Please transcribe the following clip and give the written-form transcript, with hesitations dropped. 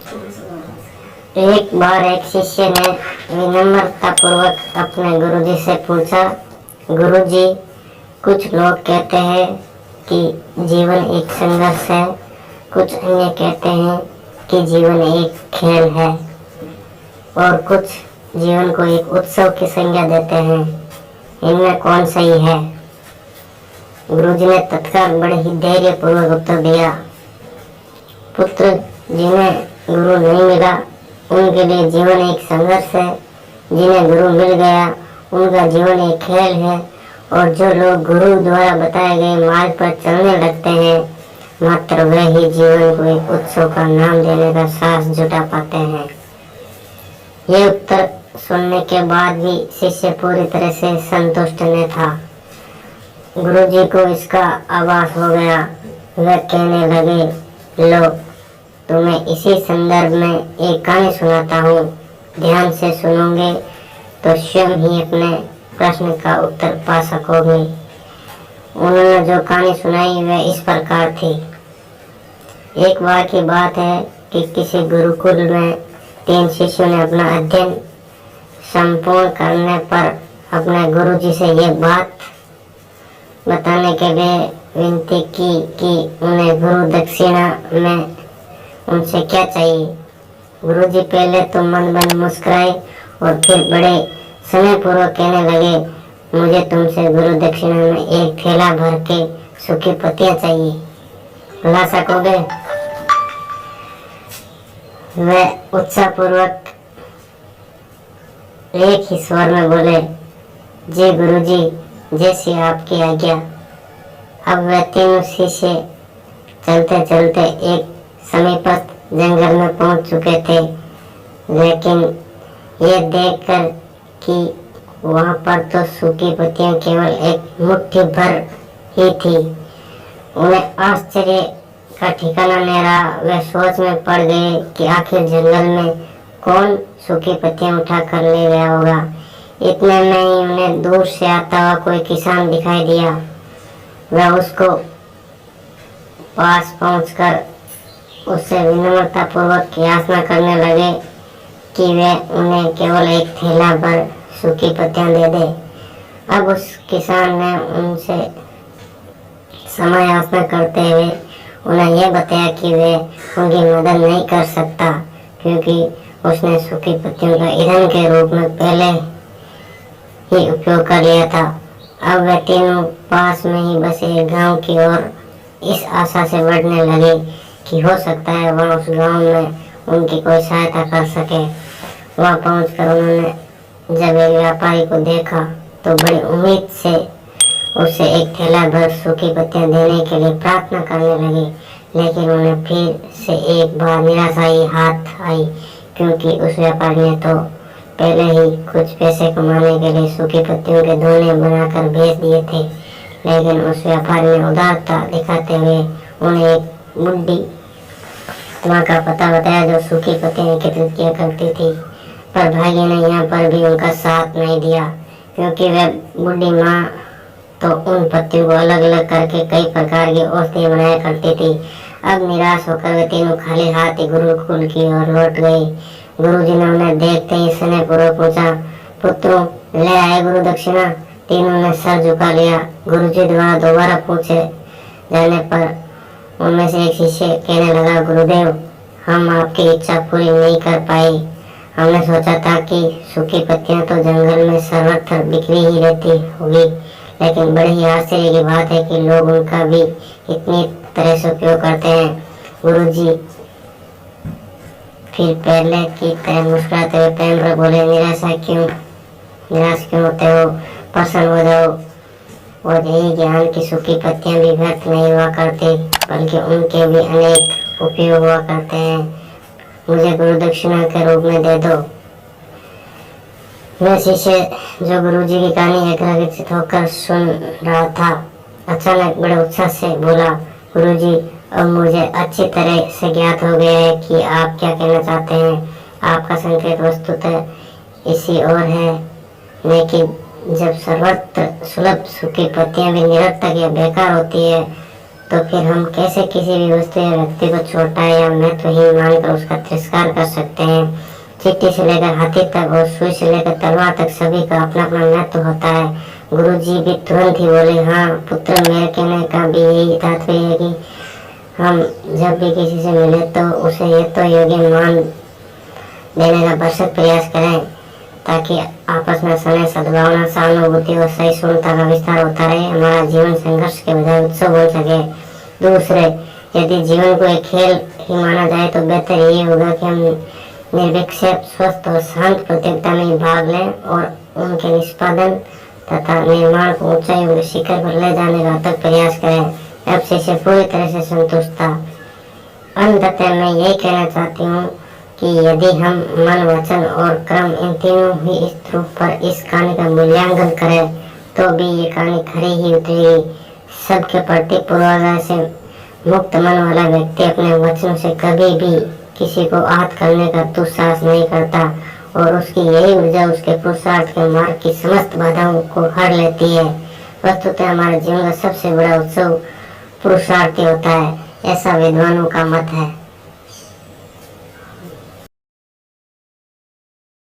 एक बार एक शिष्य ने विनम्रता पूर्वक अपने गुरुजी से पूछा, गुरुजी, कुछ लोग कहते हैं कि जीवन एक संघर्ष है, कुछ अन्य कहते हैं कि जीवन एक खेल है और कुछ जीवन को एक उत्सव की संज्ञा देते हैं। इनमें कौन सही है? गुरुजी ने तत्काल बड़े ही धैर्य पूर्वक उत्तर दिया, पुत्र, जिन्हें गुरु नहीं मिला उनके लिए जीवन एक संघर्ष है, जिन्हें गुरु मिल गया उनका जीवन एक खेल है, और जो लोग गुरु द्वारा बताए गए मार्ग पर चलने लगते हैं मात्र वे ही जीवन को एक उत्सव का नाम देने का साहस जुटा पाते हैं। ये उत्तर सुनने के बाद भी शिष्य पूरी तरह से संतुष्ट नहीं था। गुरुजी को इसका आभास हो गया। वे कहने लगे, लो, तुम्हें इसी संदर्भ में एक कहानी सुनाता हूँ। ध्यान से सुनोगे तो स्वयं ही अपने प्रश्न का उत्तर पा सकोगे। उन्होंने जो कहानी सुनाई वह इस प्रकार थी। एक बार की बात है कि किसी गुरुकुल में 3 शिष्यों ने अपना अध्ययन संपूर्ण करने पर अपने गुरुजी से यह बात बताने के लिए विनती की कि उन्हें गुरु दक्षिणा में उनसे क्या चाहिए। गुरुजी पहले तो मन मन मुस्कुराए और फिर बड़े समय पूर्वक कहने लगे, मुझे तुमसे गुरु दक्षिणा में एक थैला भर के सूखी पत्तियां चाहिए, ला सकोगे? वह उत्साह पूर्वक एक ही स्वर में बोले, जी गुरुजी, जैसी आपकी आज्ञा। अब वह तीनों शिष्य चलते चलते एक समीपस्थ जंगल में पहुंच चुके थे, लेकिन ये देखकर कि वहां पर तो सूखी पत्तियां केवल एक मुट्ठी भर ही थी, उन्हें आश्चर्य का ठिकाना नहीं रहा। वे सोच में पड़ गए कि आखिर जंगल में कौन सूखी पत्तियां उठा कर ले गया होगा। इतने में ही उन्हें दूर से आता हुआ कोई किसान दिखाई दिया। वह उसको पास पहुंचकर उससे विनम्रता पूर्वक याचना करने लगे कि वे उन्हें केवल एक थैला भर सूखी पत्तियां दे दे। अब उस किसान ने उनसे समय याचना करते हुए उन्हें यह बताया कि वे उनकी मदद नहीं कर सकता, क्योंकि उसने सूखी पत्तियों का ईंधन के रूप में पहले ही उपयोग कर लिया था। अब वे तीनों पास में ही बसे एक गांव की ओर इस आशा से बढ़ने लगे कि हो सकता है वह उस गांव में उनकी कोई सहायता कर सके। वहां पहुंचकर उन्होंने जब एक व्यापारी को देखा तो बड़ी उम्मीद से उसे एक थैला भर सूखी पत्तियां देने के लिए प्रार्थना करने लगे, लेकिन उन्हें फिर से एक बार निराशा ही हाथ आई, क्योंकि उस व्यापारी ने तो पहले ही कुछ पैसे कमाने के लिए सूखी पत्तियों के दोने बनाकर भेज दिए थे। लेकिन उस व्यापारी ने उदारता दिखाते हुए उन्हें एक बुढ़ी माँ का पता बताया जो सूखी पत्तियां एकत्रित किया करती थी, पर भाग्य ने यहाँ पर भी उनका साथ नहीं दिया, क्योंकि वह बुढ़ी माँ तो उन पत्तियों को अलग अलग करके कई प्रकार की औषधियाँ बनाया करती थी। अब निराश होकर वे तीनों खाली हाथ ही गुरुकुल की ओर लौट गए। गुरुजी ने उन्हें देखते ही स्नेह पूर्वक पूछा, पुत्रों, ले आए गुरु दक्षिणा? तीनों ने सर झुका लिया। गुरुजी द्वारा दोबारा पूछे जाने पर उनमें से एक शिष्य कहने लगा, गुरुदेव, हम आपकी इच्छा पूरी नहीं कर पाए। हमने सोचा था कि सूखी पत्तियां तो जंगल में सर्वत्र बिखरी ही रहती होगी, लेकिन बड़ी ही आश्चर्य की बात है कि लोग उनका भी इतनी तरह से उपयोग करते हैं। गुरुजी फिर पहले की तरह मुस्कुराते हुए प्रेम से बोले, निराश क्यों होते हो? प्रसन्न हो जाओ। और यही ज्ञान की सूखी पत्तियां भी व्यर्थ नहीं हुआ करती, बल्कि उनके भी अनेक उपयोग हुआ करते हैं। मुझे गुरु दक्षिणा के रूप में दे दो। वह शिष्य जो गुरुजी की कहानी एकाग्रचित होकर सुन रहा था, अचानक बड़े उत्साह से बोला, गुरुजी, अब मुझे अच्छी तरह से ज्ञात हो गया है कि आप क्या कहना चाहते हैं। आपका संकेत वस्तुतः इसी ओर है, लेकिन जब सर्वत्र सुलभ सूखी पत्तियां भी निरर्थक या बेकार होती है, तो फिर हम कैसे किसी भी वस्तु या व्यक्ति को छोटा या महत्वहीन मानकर उसका तिरस्कार कर सकते हैं। चींटी से लेकर हाथी तक और सुई से लेकर तलवार तक सभी का अपना अपना महत्व होता है। गुरुजी भी तुरंत ही बोले, हाँ पुत्र, मेरे कहने का भी यही तात्पर्य है कि हम जब भी किसी से मिले तो उसे ये तो योग्य मान देने का भरसक प्रयास करें ताकि आपस में स्नेह, सद्भावना, सहानुभूति और सहिष्णुता का विस्तार होता रहे। हमारा जीवन संघर्ष के बजाय उत्सव बन सके। दूसरे, यदि जीवन को एक खेल ही माना जाए तो बेहतर ये होगा कि हम निर्विक्षेप, स्वस्थ और शांत प्रतियोगिता में भाग लें और उनके निष्पादन तथा निर्माण को ऊंचाइयों के शिखर पर ले जाने का अथक प्रयास करें। अब से पूरी तरह से संतुष्ट था। अंततः मैं यही कहना चाहती हूँ कि यदि हम मन, वचन और कर्म इन तीनों ही स्तरों पर इस कहानी का मूल्यांकन करें तो भी ये कहानी खरी ही उतरेगी। सबके प्रति पूर्वाग्रह से मुक्त मन वाला व्यक्ति अपने वचनों से कभी भी किसी को आहत करने का दुस्साहस नहीं करता और उसकी यही ऊर्जा उसके पुरुषार्थ के मार्ग की समस्त बाधाओं को हर लेती है। वस्तुतः हमारे जीवन का सबसे बड़ा उत्सव पुरुषार्थ होता है, ऐसा विद्वानों का मत है।